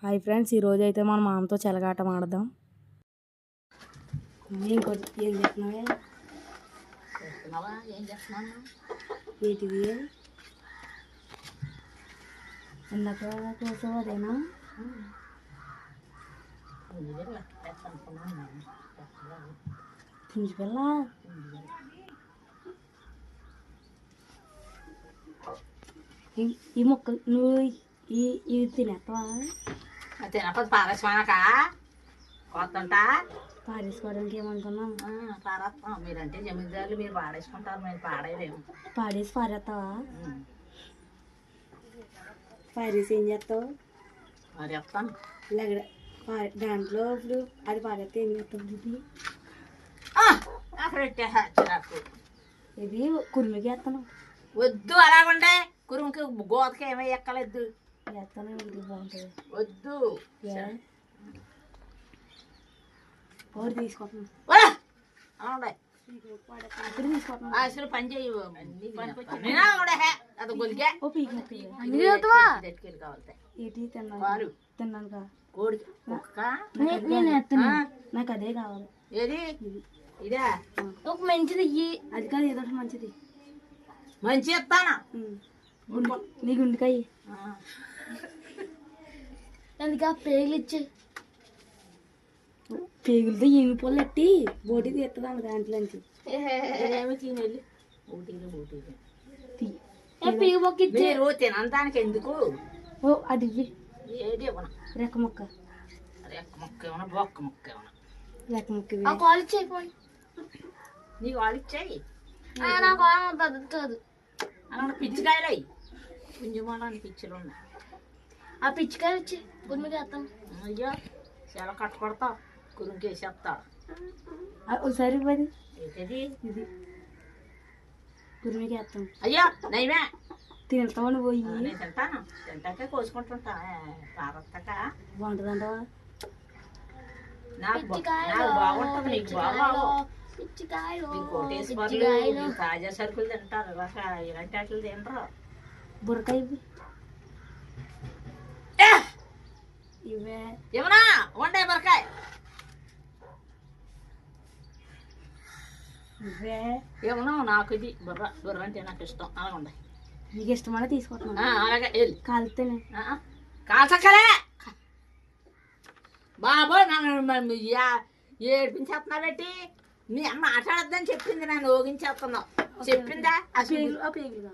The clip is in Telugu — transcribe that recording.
హాయ్ ఫ్రెండ్స్, ఈరోజు అయితే మన మామతో చెలగాటం ఆడదాం. ఇంకోటి ఏం చేస్తున్నావా? ఏంటిది ఇందాక కోసం అదేనా? పుంజిపిల్ల ఈ మొక్కలు నువ్వు ఇది తినేస్తావా? తినకపోతే పారేసుకోనాక కొత్తంటా పాడేసుకోవడానికి ఏమనుకున్నాం. పారేస్తాం. మీరంటే జమీందారులు, మీరు పాడేసుకుంటారు, మేము పాడేయలేము. పాడేసి పారేస్తావా? పాడేసి ఏం చేస్తావు? పారేస్తాను. ఇలాగ దాంట్లో ఇప్పుడు అది పాడేస్తే ఏం చేస్తావు? అక్కడ పెట్టేసాకు. ఇది కుర్మికి వేస్తాను. వద్దు అలాగుండే కురుముకి గోతకి ఏమీ ఎక్కలేదు. వేస్తాను, ఇది బాగుంటుంది. వద్దు ఓడి తీసుకుంటున్నాను. ఇప్పుడు తీసుకుంటున్నాను. అసలు పని చేయవు. అది గొలిగే కావాలి. ఏంటి తిన్నాను తిన్నాను కోడి నాకు అదే కావాలి. ఏది ఇదే ఒక మంచిది. అది కాదు, ఏదో మంచిది. మంచి ఇస్తానా నీ గుండెకాయ అందుకే పేగులు ఇచ్చే పేగులతో ఏమి పొల్లు ఎట్టి బోటి తీస్తుందాను దాంట్లోంచి. ఏమి తినేది బోటీలు బోటీలు పేగు మొక్క ఇచ్చే తినందానికి ఎందుకు? ఓ అది ఏది ఇవ్వను. రెక్క మొక్క రెక్క మొక్క ఏమన్నా బొక్క మొక్క ఏమన్నా రెక్క మొక్క కాలు ఇచ్చేయిపోయి నీ వాళ్ళు ఇచ్చాయి. కాదు అలా పిచ్చికాయలు అయ్యి పుంజుమాలని పిచ్చిలు ఉన్నాయి. ఆ పిచ్చికాయలు వచ్చి గుమ్మికి వేస్తాం. అయ్యో చాలా కట్టు కొడతావు, కురుంకి వేసేస్తావు. ఒకసారి పది ఏంటది ఇది గుమ్మికి వేస్తాం. అయ్యో నైవే తింటామని పోయి నేను తింటాను. తింటాకే కోసుకుంటుంటా. పారస్తాక బాగుంటుందంటావా? నాకు బాగుంటుంది, నీకు బాగా కోటేశ్వర్లు తాజా సరుకులు తింటారు. ఇలాంటి వాటిలు తింటారు. బుర్రకాయ ఇవే ఏమన్నా వండే బరకాయ ఇవే ఏమన్నా నాకు ఇది బుర్ర బుర్ర అంటే నాకు ఇష్టం. అలా ఉండే నీకు ఇష్టమని తీసుకుంటున్నా. అలాగే వెళ్ళి కాలితేనే కాల్చక్కలే బాబోయ్. నన్ను ఏడిపించేస్తున్నా పెట్టి నీ అమ్మ మాట్లాడద్దని చెప్పింది, నన్ను ఊగించేస్తున్నావు. చెప్పిందా? ఆ పేగులు